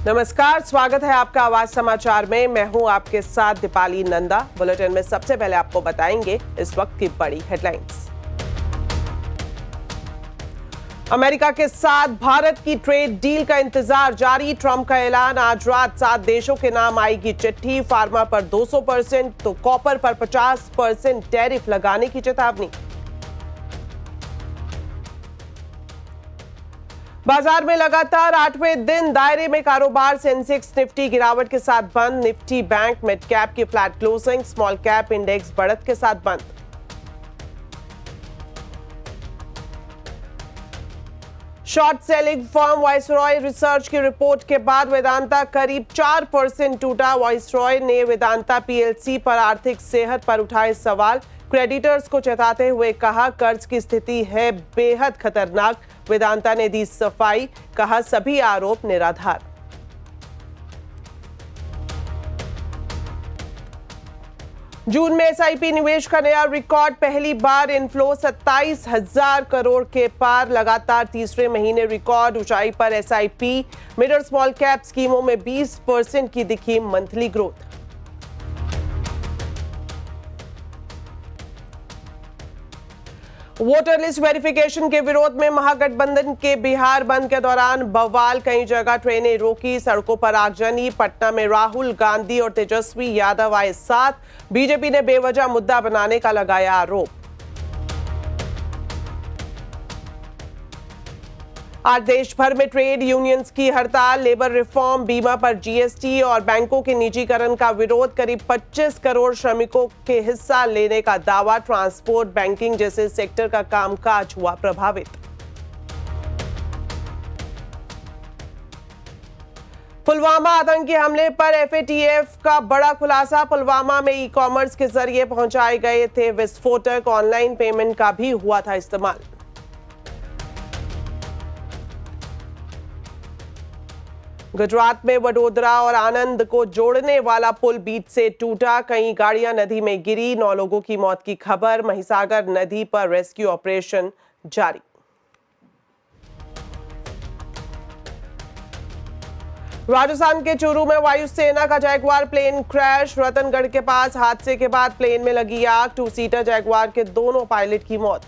नमस्कार, स्वागत है आपका आवाज समाचार में। मैं हूं आपके साथ दीपाली नंदा। बुलेटिन में सबसे पहले आपको बताएंगे इस वक्त की बड़ी हेडलाइंस। अमेरिका के साथ भारत की ट्रेड डील का इंतजार जारी। ट्रंप का ऐलान, आज रात 7 देशों के नाम आएगी चिट्ठी। फार्मा पर 200% तो कॉपर पर 50% टैरिफ लगाने की चेतावनी। बाजार में लगातार 8वें दिन दायरे में कारोबार। सेंसेक्स निफ्टी गिरावट के साथ बंद। निफ्टी बैंक मिड कैप की flat closing. Small cap index बढ़त के साथ बंद। Short selling firm viceroy research की रिपोर्ट के बाद वेदांता करीब 4% टूटा। वाइसरॉय ने वेदांता पीएलसी पर आर्थिक सेहत पर उठाए सवाल। क्रेडिटर्स को चेताते हुए कहा, कर्ज की स्थिति है बेहद खतरनाक। वेदांता ने दी सफाई, कहा सभी आरोप निराधार। जून में एसआईपी निवेश का नया रिकॉर्ड। पहली बार इनफ्लो 27,000 करोड़ के पार। लगातार तीसरे महीने रिकॉर्ड ऊंचाई पर एसआईपी। मिड और स्मॉल कैप स्कीमों में 20% की दिखी monthly growth. Voter list verification के विरोध में महागठबंधन के बिहार बंद के दौरान बवाल। कई जगह ट्रेनें रोकी, सड़कों पर आगजनी। पटना में राहुल गांधी और तेजस्वी यादव आए साथ। बीजेपी ने बेवजह मुद्दा बनाने का लगाया आरोप। आज देश भर में ट्रेड यूनियंस की हड़ताल। लेबर रिफॉर्म, बीमा पर जीएसटी और बैंकों के निजीकरण का विरोध। करीब 25 करोड़ श्रमिकों के हिस्सा लेने का दावा। ट्रांसपोर्ट, बैंकिंग जैसे सेक्टर का कामकाज हुआ प्रभावित। पुलवामा आतंकी हमले पर एफएटीएफ का बड़ा खुलासा। पुलवामा में ई कॉमर्स के जरिए पहुंचाए गए थे विस्फोटक। ऑनलाइन पेमेंट का भी हुआ था इस्तेमाल। गुजरात में वडोदरा और आनंद को जोड़ने वाला पुल बीच से टूटा। कई गाड़ियां नदी में गिरी। 9 लोगों की मौत की खबर। महिसागर नदी पर रेस्क्यू ऑपरेशन जारी। राजस्थान के चूरू में वायुसेना का जैगवार प्लेन क्रैश। रतनगढ़ के पास हादसे के बाद प्लेन में लगी आग। 2 सीटर जैगवार के दोनों पायलट की मौत।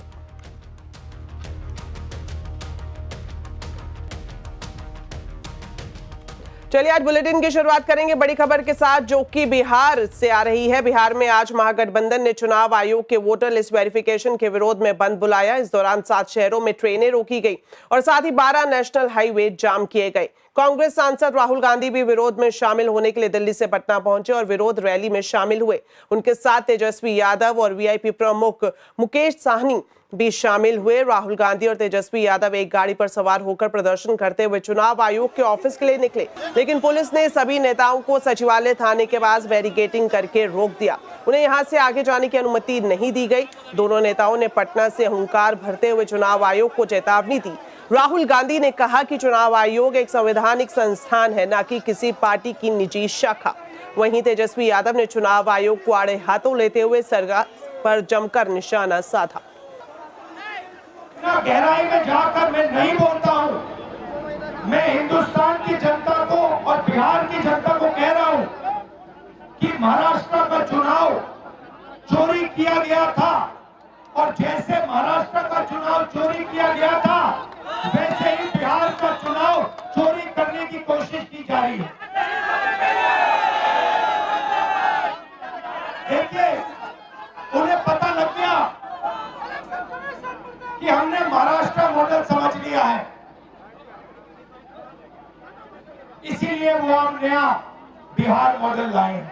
चलिए आज बुलेटिन की शुरुआत करेंगे बड़ी खबर के साथ, जो कि बिहार से आ रही है। बिहार में आज महागठबंधन ने चुनाव आयोग के वोटर लिस्ट वेरिफिकेशन के विरोध में बंद बुलाया। इस दौरान 7 शहरों में ट्रेनें रोकी गई और साथ ही 12 नेशनल हाईवे जाम किए गए। कांग्रेस सांसद राहुल गांधी भी विरोध में शामिल होने के लिए दिल्ली से पटना पहुंचे और विरोध रैली में शामिल हुए। उनके साथ तेजस्वी यादव और वीआईपी प्रमुख मुकेश साहनी भी शामिल हुए। राहुल गांधी और तेजस्वी यादव एक गाड़ी पर सवार होकर प्रदर्शन करते हुए चुनाव आयोग के ऑफिस के लिए निकले, लेकिन पुलिस ने सभी नेताओं को सचिवालय थाने के पास बैरिकेडिंग करके रोक दिया। उन्हें यहां से आगे जाने की अनुमति नहीं दी गई। दोनों नेताओं ने पटना से हुंकार भरते हुए चुनाव आयोग को चेतावनी दी। राहुल गांधी ने कहा कि चुनाव आयोग एक संवैधानिक संस्थान है, न कि किसी पार्टी की निजी शाखा। वहीं तेजस्वी यादव ने चुनाव आयोग को आड़े हाथों लेते हुए सरकार पर जमकर निशाना साधा। गहराई में जाकर मैं नहीं बोलता हूं। मैं हिंदुस्तान की जनता को और बिहार की जनता को कह रहा हूं कि महाराष्ट्र का चुनाव चोरी किया गया था और जैसे महाराष्ट्र का चुनाव चोरी किया गया था, वैसे ही बिहार का चुनाव चोरी करने की कोशिश की जा रही है। देखिए, उन्हें पता लग गया कि हमने महाराष्ट्र मॉडल समझ लिया है, इसीलिए वो हम नया बिहार मॉडल लाए हैं।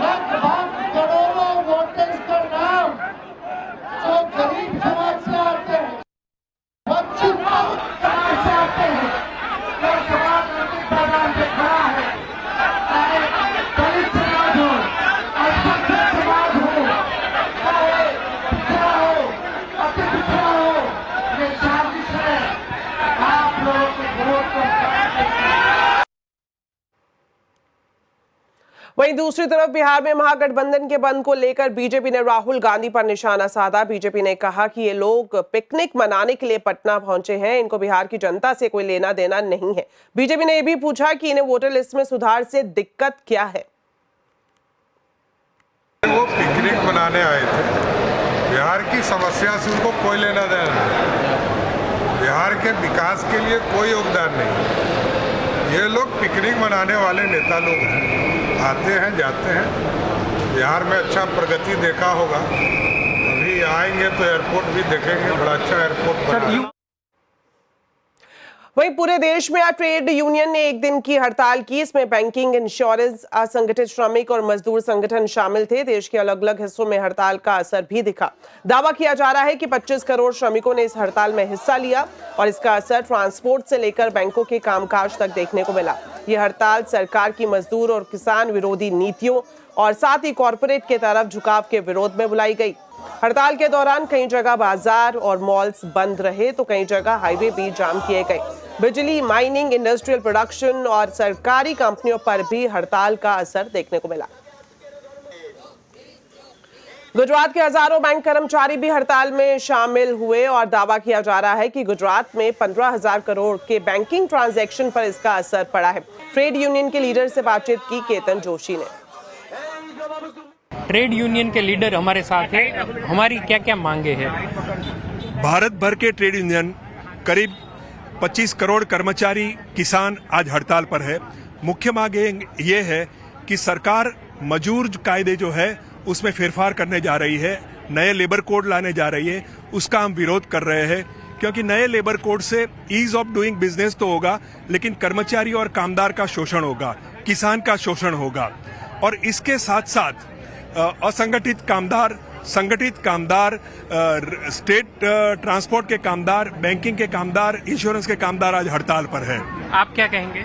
लगभग करोड़ों वोटर्स का नाम जो गरीब समाज से आते हैं, वंचित समाज से आते हैं, जो समाज में पैगाम पे खड़ा है, चाहे दलित समाज हो, अल्पसंख्यक समाज हो, चाहे पिछड़ा हो, अति पिछड़ा हो, ये वहीं दूसरी तरफ बिहार में महागठबंधन के बंद को लेकर बीजेपी ने राहुल गांधी पर निशाना साधा। बीजेपी ने कहा कि ये लोग पिकनिक मनाने के लिए पटना पहुंचे हैं, इनको बिहार की जनता से कोई लेना देना नहीं है। बीजेपी ने यह भी पूछा कि इन्हें वोटर लिस्ट में सुधार से दिक्कत क्या है। वो पिकनिक मनाने आए थे, बिहार की समस्या से उनको कोई लेना देना नहीं, बिहार के विकास के लिए कोई योगदान नहीं। ये लोग पिकनिक मनाने वाले नेता लोग हैं, आते हैं जाते हैं। बिहार में अच्छा प्रगति देखा होगा, अभी आएंगे तो एयरपोर्ट भी देखेंगे, बड़ा अच्छा एयरपोर्ट बना है। वहीं पूरे देश में आज ट्रेड यूनियन ने एक दिन की हड़ताल की। इसमें बैंकिंग, इंश्योरेंस, असंगठित श्रमिक और मजदूर संगठन शामिल थे। देश के अलग अलग हिस्सों में हड़ताल का असर भी दिखा। दावा किया जा रहा है कि 25 करोड़ श्रमिकों ने इस हड़ताल में हिस्सा लिया और इसका असर ट्रांसपोर्ट से लेकर बैंकों के कामकाज तक देखने को मिला। यह हड़ताल सरकार की मजदूर और किसान विरोधी नीतियों और साथ ही कॉरपोरेट के तरफ झुकाव के विरोध में बुलाई गई। हड़ताल के दौरान कई जगह बाजार और मॉल्स बंद रहे तो कई जगह हाईवे भी जाम किए गए। बिजली, माइनिंग, इंडस्ट्रियल प्रोडक्शन और सरकारी कंपनियों पर भी हड़ताल का असर देखने को मिला। गुजरात के हजारों बैंक कर्मचारी भी हड़ताल में शामिल हुए और दावा किया जा रहा है कि गुजरात में 15,000 करोड़ के बैंकिंग ट्रांजैक्शन पर इसका असर पड़ा है। ट्रेड यूनियन के लीडर से बातचीत की केतन जोशी ने। ट्रेड यूनियन के लीडर हमारे साथ हैं, हमारी क्या क्या मांगे हैं? भारत भर के ट्रेड यूनियन करीब 25 करोड़ कर्मचारी, किसान आज हड़ताल पर है। मुख्य मांग ये है कि सरकार मजदूर कायदे जो है उसमें फेरफार करने जा रही है, नए लेबर कोड लाने जा रही है, उसका हम विरोध कर रहे हैं। क्योंकि नए लेबर कोड से ईज ऑफ डूइंग बिजनेस तो होगा, लेकिन कर्मचारी और कामदार का शोषण होगा, किसान का शोषण होगा। और इसके साथ साथ असंगठित कामदार, संगठित कामदार, स्टेट ट्रांसपोर्ट के कामदार, बैंकिंग के कामदार, इंश्योरेंस के कामदार आज हड़ताल पर है। आप क्या कहेंगे?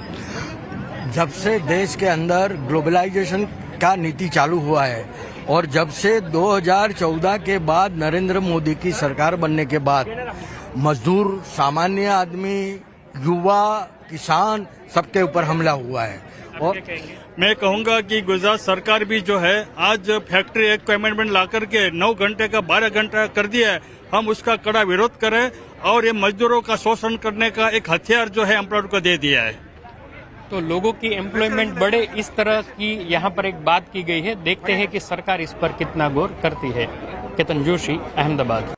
जब से देश के अंदर ग्लोबलाइजेशन का नीति चालू हुआ है और जब से 2014 के बाद नरेंद्र मोदी की सरकार बनने के बाद मजदूर, सामान्य आदमी, युवा, किसान सबके ऊपर हमला हुआ है। और मैं कहूंगा कि गुजरात सरकार भी जो है आज फैक्ट्री एक्ट को अमेंडमेंट ला करके 9 घंटे का 12 घंटा कर दिया है। हम उसका कड़ा विरोध करें और ये मजदूरों का शोषण करने का एक हथियार जो है एम्प्लॉयर को दे दिया है। तो लोगों की एम्प्लॉयमेंट बढ़े, इस तरह की यहाँ पर एक बात की गई है। देखते हैं कि सरकार इस पर कितना गौर करती है। केतन जोशी, अहमदाबाद।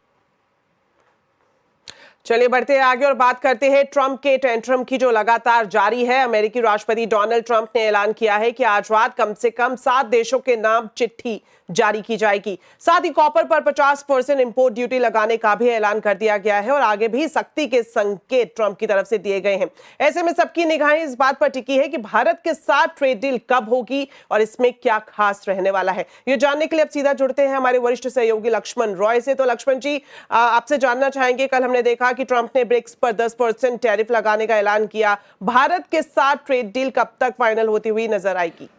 चलिए बढ़ते हैं आगे और बात करते हैं ट्रंप के टेंट्रम की जो लगातार जारी है। अमेरिकी राष्ट्रपति डोनाल्ड ट्रंप ने ऐलान किया है कि आज रात कम से कम 7 देशों के नाम चिट्ठी जारी की जाएगी। साथ ही कॉपर पर 50% इंपोर्ट ड्यूटी लगाने का भी ऐलान कर दिया गया है और आगे भी सख्ती के संकेत ट्रंप की तरफ से दिए गए हैं। ऐसे में सबकी निगाहें इस बात पर टिकी है कि भारत के साथ ट्रेड डील कब होगी और इसमें क्या खास रहने वाला है। ये जानने के लिए अब सीधा जुड़ते हैं हमारे वरिष्ठ सहयोगी लक्ष्मण रॉय से। तो लक्ष्मण जी, आपसे जानना चाहेंगे, कल हमने देखा कि ट्रंप ने ब्रिक्स पर 10% टैरिफ लगाने का ऐलान किया। भारत के साथ ट्रेड डील कब तक फाइनल होती हुई नजर आएगी?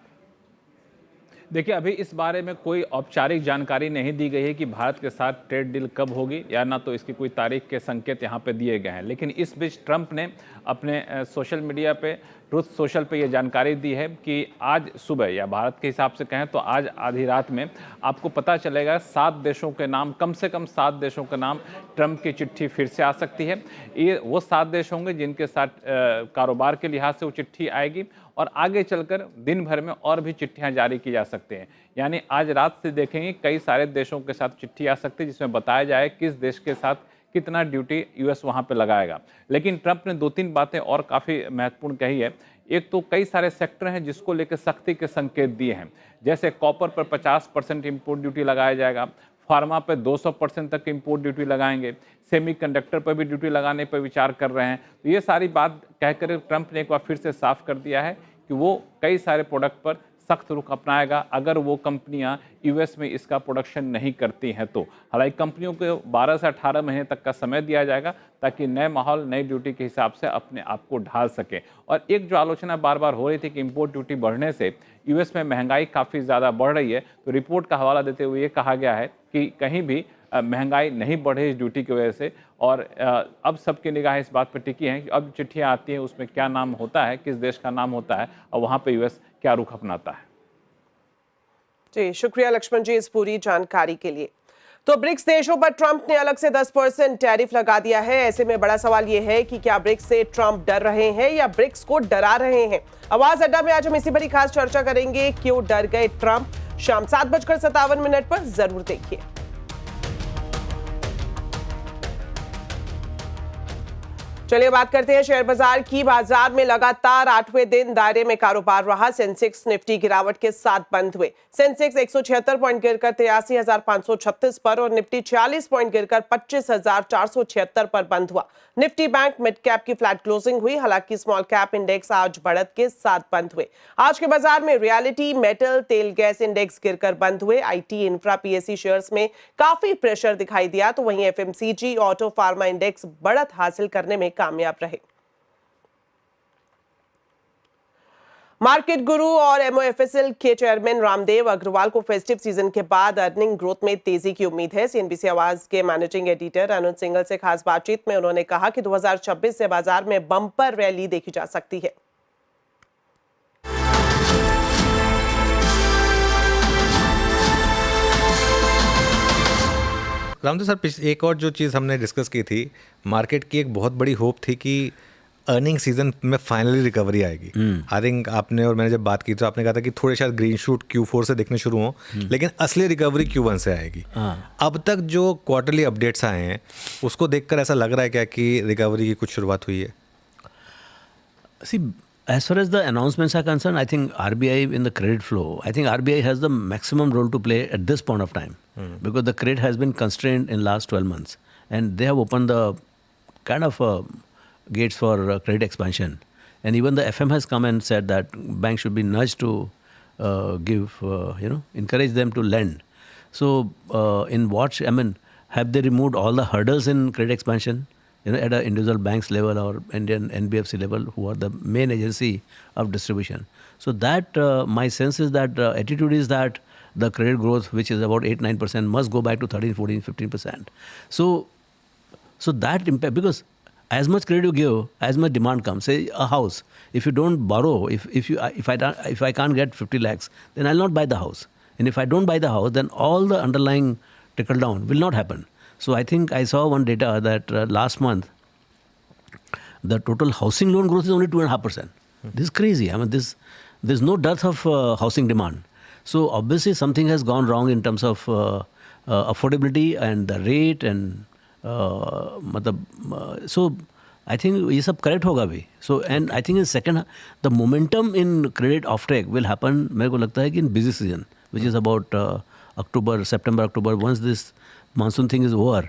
देखिए, अभी इस बारे में कोई औपचारिक जानकारी नहीं दी गई है कि भारत के साथ ट्रेड डील कब होगी, या ना तो इसकी कोई तारीख के संकेत यहाँ पे दिए गए हैं। लेकिन इस बीच ट्रंप ने अपने सोशल मीडिया पे, ट्रुथ सोशल पे ये जानकारी दी है कि आज सुबह, या भारत के हिसाब से कहें तो आज आधी रात में आपको पता चलेगा 7 देशों के नाम, कम से कम 7 देशों के नाम ट्रंप की चिट्ठी फिर से आ सकती है। ये वो 7 देश होंगे जिनके साथ कारोबार के लिहाज से वो चिट्ठी आएगी और आगे चलकर दिन भर में और भी चिट्ठियां जारी की जा सकती हैं। यानी आज रात से देखेंगे कई सारे देशों के साथ चिट्ठी आ सकती है जिसमें बताया जाए किस देश के साथ कितना ड्यूटी यूएस वहां पे लगाएगा। लेकिन ट्रंप ने 2-3 बातें और काफ़ी महत्वपूर्ण कही है। एक तो कई सारे सेक्टर हैं जिसको लेकर सख्ती के संकेत दिए हैं, जैसे कॉपर पर 50% इंपोर्ट ड्यूटी लगाया जाएगा, फार्मा पर 200% तक इंपोर्ट ड्यूटी लगाएंगे, सेमीकंडक्टर पर भी ड्यूटी लगाने पर विचार कर रहे हैं। तो ये सारी बात कहकर ट्रंप ने एक बार फिर से साफ कर दिया है कि वो कई सारे प्रोडक्ट पर सख्त रुख अपनाएगा अगर वो कंपनियां यूएस में इसका प्रोडक्शन नहीं करती हैं तो। हालांकि कंपनियों को 12 से 18 महीने तक का समय दिया जाएगा ताकि नए माहौल, नई ड्यूटी के हिसाब से अपने आप को ढाल सके। और एक जो आलोचना बार बार हो रही थी कि इंपोर्ट ड्यूटी बढ़ने से यूएस में महंगाई काफ़ी ज़्यादा बढ़ रही है, तो रिपोर्ट का हवाला देते हुए ये कहा गया है कि कहीं भी महंगाई नहीं बढ़े इस ड्यूटी की वजह से। और अब सबकी निगाहें इस बात पर टिकी हैं कि अब चिट्ठियाँ आती हैं उसमें क्या नाम होता है, किस देश का नाम होता है और वहाँ पे यूएस क्या रुख अपनाता है। जी शुक्रिया लक्ष्मण जी इस पूरी जानकारी के लिए। तो ब्रिक्स देशों पर ट्रंप ने अलग से 10% टैरिफ लगा दिया है। ऐसे में बड़ा सवाल यह है कि क्या ब्रिक्स से ट्रंप डर रहे हैं या ब्रिक्स को डरा रहे हैं। आवाज अड्डा में आज हम इसी बड़ी खास चर्चा करेंगे, क्यों डर गए ट्रंप। शाम 7:57 पर जरूर देखिए। चलिए बात करते हैं शेयर बाजार की। बाजार में लगातार 8वें दिन दायरे में कारोबार रहा। सेंसेक्स निफ्टी गिरावट के साथ बंद हुए। सेंसेक्स 176 पॉइंट गिरकर 83,536 पर और निफ्टी 40 पॉइंट गिरकर 25,476 पर बंद हुआ। निफ्टी बैंक मिड कैप की फ्लैट क्लोजिंग हुई, हालांकि स्मॉल कैप इंडेक्स आज बढ़त के साथ बंद हुए। आज के बाजार में रियलिटी, मेटल, तेल गैस इंडेक्स गिरकर बंद हुए। आईटी, इंफ्रा, पीएससी शेयर्स में काफी प्रेशर दिखाई दिया, तो वहीं एफएमसीजी, ऑटो, फार्मा इंडेक्स बढ़त हासिल करने में कामयाब रहे। मार्केट गुरु और एमओएफएसएल के चेयरमैन रामदेव अग्रवाल को फेस्टिव सीजन के बाद अर्निंग ग्रोथ में तेजी की उम्मीद है। सीएनबीसी आवाज के मैनेजिंग एडिटर अनुज सिंघल से खास बातचीत में उन्होंने कहा कि 2026 से बाजार में बम्पर रैली देखी जा सकती है। रामदेव सर, एक और जो चीज़ हमने डिस्कस की थी, मार्केट की एक बहुत बड़ी होप थी कि अर्निंग सीजन में फाइनली रिकवरी आएगी। आई थिंक आपने और मैंने जब बात की तो आपने कहा था कि थोड़े शायद ग्रीन शूट Q4 से दिखने शुरू हों, लेकिन असली रिकवरी Q1 से आएगी। अब तक जो क्वार्टरली अपडेट्स आए हैं उसको देखकर ऐसा लग रहा है क्या कि रिकवरी की कुछ शुरुआत हुई है? See, as far as the announcements are concerned, I think RBI in the credit flow, I think RBI has the maximum role to play at this point of time because the credit has been constrained in last 12 months and they have opened the kind of gates for credit expansion. And even the FM has come and said that banks should be nudged to encourage them to lend. So have they removed all the hurdles in credit expansion? At an individual banks level or Indian NBFC level, who are the main agency of distribution. So that my sense is that attitude is that the credit growth, which is about 8-9%, must go back to 13, 14, 15%. So that impact, because as much credit you give, as much demand comes. Say a house, if you don't borrow, if I can't get 50 lakhs, then I'll not buy the house. And if I don't buy the house, then all the underlying trickle down will not happen. So I think I saw one data that last month, the total housing loan growth is only 2.5%. This is crazy. I mean, there's no dearth of housing demand. So obviously something has gone wrong in terms of affordability and the rate and so I think ये सब correct होगा भी. So and I think in second, the momentum in credit offtake will happen. मेरे को लगता है कि in busy season, which is about September, October. Once this monsoon thing is over,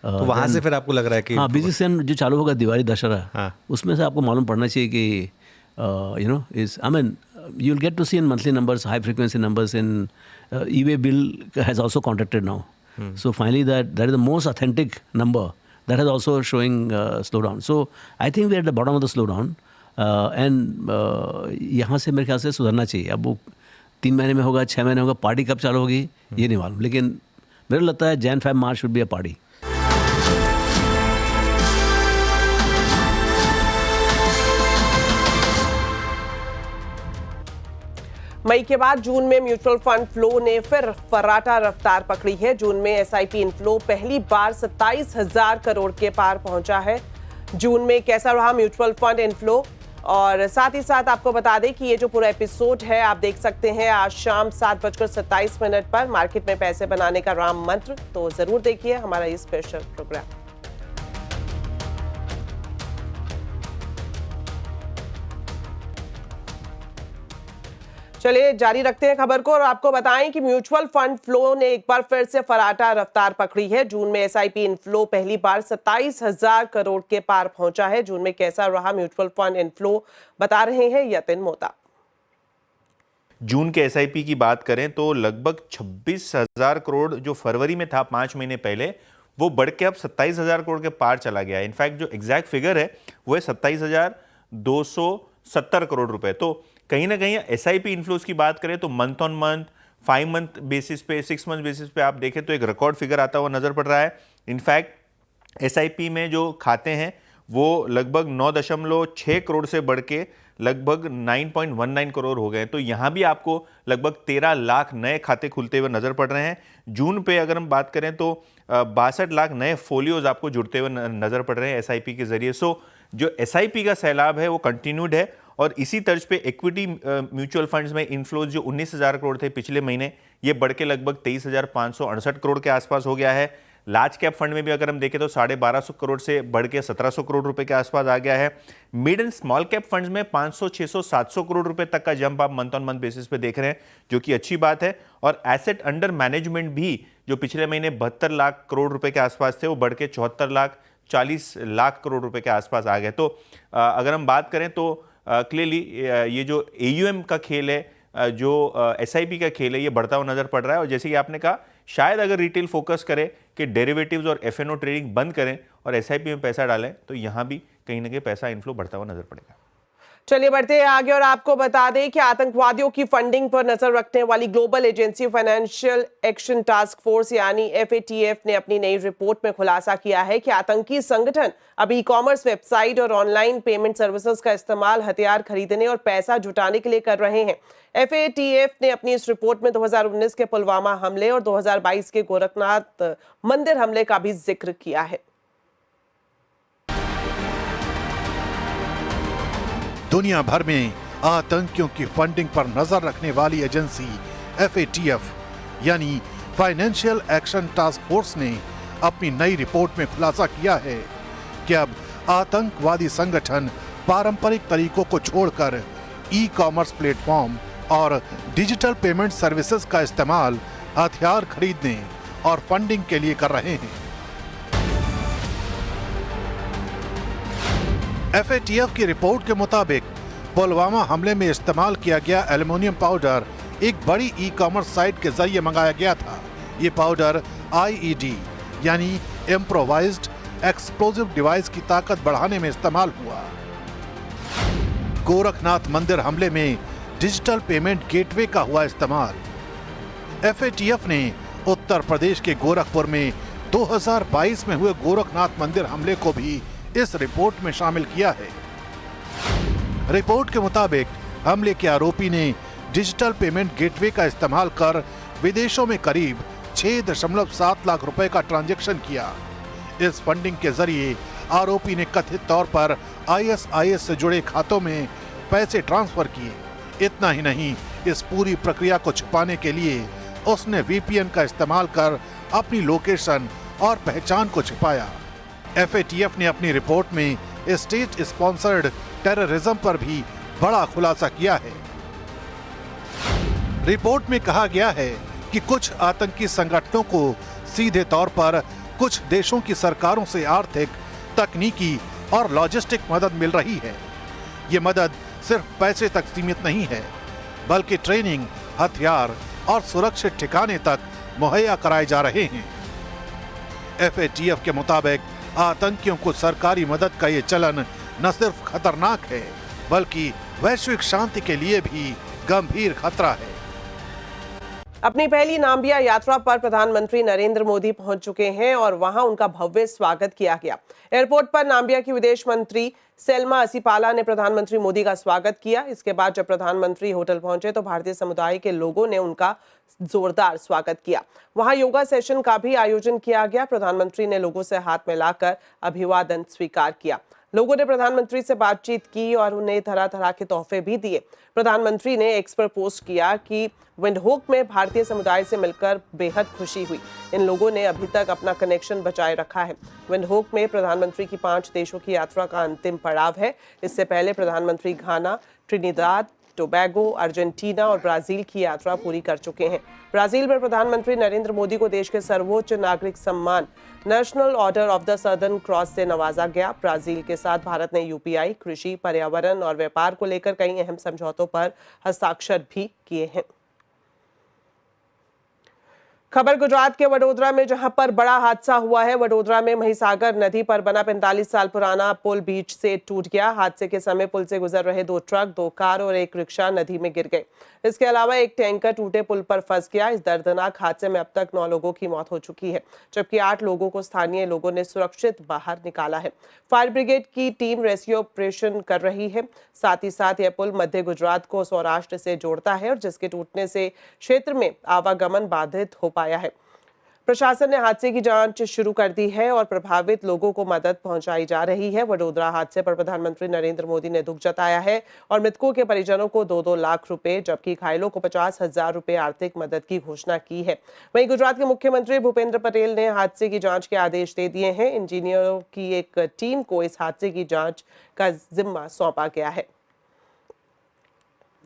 तो वहाँ से फिर आपको लग रहा है कि हाँ बिजी सीजन जो चालू होगा दिवाली दशहरा, उसमें से आपको मालूम पड़ना चाहिए कि I mean you will get to see in monthly numbers, high frequency numbers in e-way bill has also contracted now. So finally that is the most authentic number that has also showing slowdown. So I think we are at the bottom of the slowdown and यहाँ से मेरे ख्याल से सुधरना चाहिए. अब वो 3 महीने में होगा, 6 महीने होगा, पार्टी कब चालू होगी ये नहीं मालूम, लेकिन मेरे को लगता है Jan, Feb, March should be a party. मई के बाद जून में म्यूचुअल फंड फ्लो ने फिर फर्राटा रफ्तार पकड़ी है। जून में एसआईपी इनफ्लो पहली बार 27,000 करोड़ के पार पहुंचा है। जून में कैसा रहा म्यूचुअल फंड इनफ्लो, और साथ ही साथ आपको बता दें कि ये जो पूरा एपिसोड है आप देख सकते हैं आज शाम 7:27 पर मार्केट में पैसे बनाने का राम मंत्र। तो जरूर देखिए हमारा ये स्पेशल प्रोग्राम। चलिए जारी रखते हैं खबर को और आपको बताएं कि म्यूचुअल फंड फ्लो ने एक बार फिर से फराटा रफ्तार पकड़ी है। जून में एसआईपी इनफ्लो पहली बार 27,000 करोड़ के पार पहुंचा है। जून में कैसा रहा म्यूचुअल फंड इनफ्लो, बता रहे हैं यतिन मोता। जून के एसआईपी की बात करें तो लगभग 26,000 करोड़ जो फरवरी में था 5 महीने पहले, वो बढ़ के अब 27,000 करोड़ के पार चला गया। इनफैक्ट जो एग्जैक्ट फिगर है वो है 27,270 करोड़ रुपए। तो कहीं ना कहीं एसआईपी इनफ्लोज की बात करें तो month on month, 5 month basis पे, 6 मंथ बेसिस पे आप देखें तो एक रिकॉर्ड फिगर आता हुआ नजर पड़ रहा है। इनफैक्ट एसआईपी में जो खाते हैं वो लगभग 9.6 करोड़ से बढ़ के लगभग 9.19 करोड़ हो गए। तो यहाँ भी आपको लगभग 13 लाख नए खाते खुलते हुए नजर पड़ रहे हैं। जून पे अगर हम बात करें तो 62 लाख नए फोलियोज आपको जुड़ते हुए नजर पड़ रहे हैं एसआईपी के जरिए। सो जो एसआईपी का सैलाब है वो कंटिन्यूड है और इसी तर्ज पे इक्विटी म्यूचुअल फंड्स में इनफ्लोज जो 19,000 करोड़ थे पिछले महीने, ये बढ़ के लगभग 23,568 करोड़ के आसपास हो गया है। लार्ज कैप फंड में भी अगर हम देखें तो 1250 करोड़ से बढ़ के 1700 करोड़ रुपए के आसपास आ गया है। Mid and small cap funds में 500, 600, 700 करोड़ रुपए तक का जंप आप मंथ ऑन मंथ बेसिस पे देख रहे हैं, जो कि अच्छी बात है। और एसेट अंडर मैनेजमेंट भी जो पिछले महीने 72 लाख करोड़ रुपए के आसपास थे, वो बढ़ के 74 लाख करोड़ रुपए के आसपास आ गए। तो अगर हम बात करें तो क्लियरली ये जो AUM का खेल है, जो SIP का खेल है, ये बढ़ता हुआ नजर पड़ रहा है। और जैसे कि आपने कहा, शायद अगर रिटेल फोकस करे कि डेरिवेटिव्स और FNO ट्रेडिंग बंद करें और SIP में पैसा डालें, तो यहाँ भी कहीं ना कहीं पैसा इनफ्लो बढ़ता हुआ नजर पड़ेगा। चलिए बढ़ते हैं आगे और आपको बता दें कि आतंकवादियों की फंडिंग पर नजर रखने वाली global agency financial action task force यानी FATF ने अपनी नई रिपोर्ट में खुलासा किया है कि आतंकी संगठन अब ई-कॉमर्स वेबसाइट और ऑनलाइन पेमेंट सर्विसेज का इस्तेमाल हथियार खरीदने और पैसा जुटाने के लिए कर रहे हैं। FATF ने अपनी इस रिपोर्ट में 2019 के पुलवामा हमले और 2022 के गोरखनाथ मंदिर हमले का भी जिक्र किया है। दुनिया भर में आतंकियों की फंडिंग पर नजर रखने वाली एजेंसी FATF यानी फाइनेंशियल एक्शन टास्क फोर्स ने अपनी नई रिपोर्ट में खुलासा किया है कि अब आतंकवादी संगठन पारंपरिक तरीकों को छोड़कर ई-कॉमर्स प्लेटफॉर्म और डिजिटल पेमेंट सर्विसेज का इस्तेमाल हथियार खरीदने और फंडिंग के लिए कर रहे हैं। FATF की रिपोर्ट के मुताबिक पुलवामा हमले में इस्तेमाल किया गया एल्युमिनियम पाउडर एक बड़ी ई-कॉमर्स साइट के जरिए मंगाया गया था। ये पाउडर IED यानी इम्प्रोवाइज्ड एक्सप्लोजिव डिवाइस की ताकत बढ़ाने में इस्तेमाल हुआ। गोरखनाथ मंदिर हमले में डिजिटल पेमेंट गेटवे का हुआ इस्तेमाल। FATF ने उत्तर प्रदेश के गोरखपुर में 2022 में हुए गोरखनाथ मंदिर हमले को भी इस रिपोर्ट में शामिल किया है। रिपोर्ट के मुताबिक हमले के आरोपी ने डिजिटल पेमेंट गेटवे का इस्तेमाल कर विदेशों में करीब 6.7 लाख रुपए का ट्रांजैक्शन किया। इस फंडिंग के जरिए आरोपी ने कथित तौर पर ISIS से जुड़े खातों में पैसे ट्रांसफर किए। इतना ही नहीं, इस पूरी प्रक्रिया को छुपाने के लिए उसने VPN का इस्तेमाल कर अपनी लोकेशन और पहचान को छिपाया। FATF ने अपनी रिपोर्ट में स्टेट स्पॉन्सर्ड टेररिज्म पर भी बड़ा खुलासा किया है। रिपोर्ट में कहा गया है कि कुछ आतंकी संगठनों को सीधे तौर पर कुछ देशों की सरकारों से आर्थिक, तकनीकी और लॉजिस्टिक मदद मिल रही है। ये मदद सिर्फ पैसे तक सीमित नहीं है, बल्कि ट्रेनिंग, हथियार और सुरक्षित ठिकाने तक मुहैया कराए जा रहे हैं। FATF के मुताबिक आतंकियों को सरकारी मदद का ये चलन न सिर्फ खतरनाक है, बल्कि वैश्विक शांति के लिए भी गंभीर खतरा है। अपनी पहली नाम्बिया यात्रा पर प्रधानमंत्री नरेंद्र मोदी पहुंच चुके हैं और वहां उनका भव्य स्वागत किया गया। एयरपोर्ट पर नाम्बिया की विदेश मंत्री सेल्मा असीपाला ने प्रधानमंत्री मोदी का स्वागत किया। इसके बाद जब प्रधानमंत्री होटल पहुंचे तो भारतीय समुदाय के लोगों ने उनका जोरदार स्वागत किया। वहां योगा सेशन का भी आयोजन किया गया। प्रधानमंत्री ने लोगों से हाथ मिलाकर अभिवादन स्वीकार किया। लोगों ने प्रधानमंत्री से बातचीत की और उन्हें तरह तरह के तोहफे भी दिए। प्रधानमंत्री ने एक्स पर पोस्ट किया कि विंडहोक में भारतीय समुदाय से मिलकर बेहद खुशी हुई। इन लोगों ने अभी तक अपना कनेक्शन बचाए रखा है। विंडहोक में प्रधानमंत्री की 5 देशों की यात्रा का अंतिम पड़ाव है। इससे पहले प्रधानमंत्री घाना, ट्रिनिदाद, टोबैगो, अर्जेंटीना और ब्राजील की यात्रा पूरी कर चुके हैं। ब्राजील में प्रधानमंत्री नरेंद्र मोदी को देश के सर्वोच्च नागरिक सम्मान national order of the southern cross से नवाजा गया। ब्राजील के साथ भारत ने UPI, कृषि, पर्यावरण और व्यापार को लेकर कई अहम समझौतों पर हस्ताक्षर भी किए हैं। खबर गुजरात के वडोदरा में, जहां पर बड़ा हादसा हुआ है। वडोदरा में महिसागर नदी पर बना 45 साल पुराना पुल बीच से टूट गया। हादसे के समय पुल से गुजर रहे 2 ट्रक, 2 कार और 1 रिक्शा नदी में गिर गए। इसके अलावा एक टैंकर टूटे पुल पर फंस गया। इस दर्दनाक हादसे में अब तक 9 लोगों की मौत हो चुकी है, जबकि 8 लोगों को स्थानीय लोगों ने सुरक्षित बाहर निकाला है। फायर ब्रिगेड की टीम रेस्क्यू ऑपरेशन कर रही है। साथ ही साथ यह पुल मध्य गुजरात को सौराष्ट्र से जोड़ता है और जिसके टूटने से क्षेत्र में आवागमन बाधित हो पाया है। प्रशासन ने हादसे की जांच शुरू कर दी है और प्रभावित लोगों को मदद पहुंचाई जा रही है। वडोदरा हादसे पर प्रधानमंत्री नरेंद्र मोदी ने दुख जताया है और मृतकों के परिजनों को 2-2 लाख रुपए, जबकि घायलों को 50,000 रुपए आर्थिक मदद की घोषणा की है। वहीं गुजरात के मुख्यमंत्री भूपेंद्र पटेल ने हादसे की जांच के आदेश दे दिए हैं। इंजीनियरों की एक टीम को इस हादसे की जांच का जिम्मा सौंपा गया है।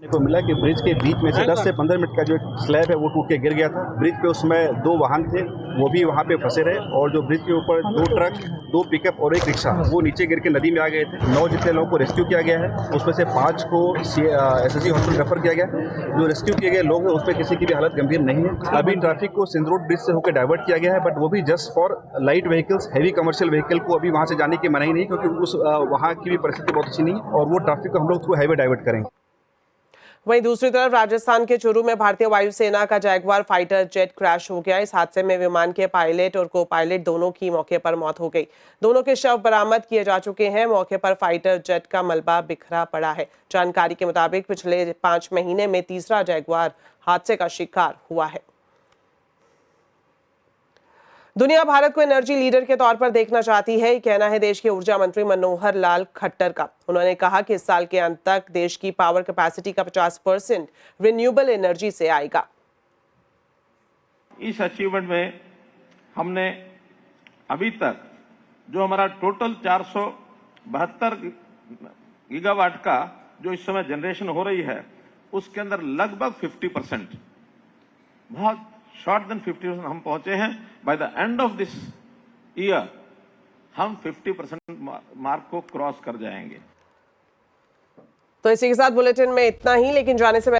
को मिला कि ब्रिज के बीच में से 10 से 15 मिनट का जो स्लैब है वो टूट के गिर गया था। ब्रिज पे उसमें 2 वाहन थे, वो भी वहाँ पे फंसे रहे और जो ब्रिज के ऊपर 2 ट्रक, 2 पिकअप और 1 रिक्शा वो नीचे गिर के नदी में आ गए थे। 9 जितने लोगों को रेस्क्यू किया गया है, उसमें से 5 को SSG हॉस्पिटल रेफर किया गया। जो रेस्क्यू किए गए लोग हैं उसमें किसी की भी हालत गंभीर नहीं है। अभी ट्रैफिक को सिंध रोड ब्रिज से होकर डाइवर्ट किया गया है, बट वो भी just for light vehicles. Heavy commercial vehicle को अभी वहाँ से जाने की मनाही नहीं, क्योंकि उस वहाँ की भी परिस्थिति बहुत अच्छी नहीं है और वो ट्रैफिक को हम लोग थ्रू हाईवे डाइवर्ट करेंगे। वहीं दूसरी तरफ राजस्थान के चूरू में भारतीय वायुसेना का जैगवार फाइटर जेट क्रैश हो गया। इस हादसे में विमान के पायलट और को पायलट दोनों की मौके पर मौत हो गई। दोनों के शव बरामद किए जा चुके हैं। मौके पर फाइटर जेट का मलबा बिखरा पड़ा है। जानकारी के मुताबिक पिछले 5 महीने में तीसरा जैगवार हादसे का शिकार हुआ है। दुनिया भारत को एनर्जी लीडर के तौर पर देखना चाहती है, कहना है देश के ऊर्जा मंत्री मनोहर लाल खट्टर का। उन्होंने कहा कि इस साल के अंत तक देश की पावर कैपेसिटी का 50% रिन्यूएबल एनर्जी से आएगा। इस अचीवमेंट में हमने अभी तक जो हमारा टोटल 472 गीगावाट का जो इस समय जनरेशन हो रही है, उसके अंदर लगभग 50%, बहुत शॉर्ट देन 50% हम पहुंचे हैं। By the end of this year हम 50% मार्क को क्रॉस कर जाएंगे। तो इसी के साथ बुलेटिन में इतना ही, लेकिन जाने से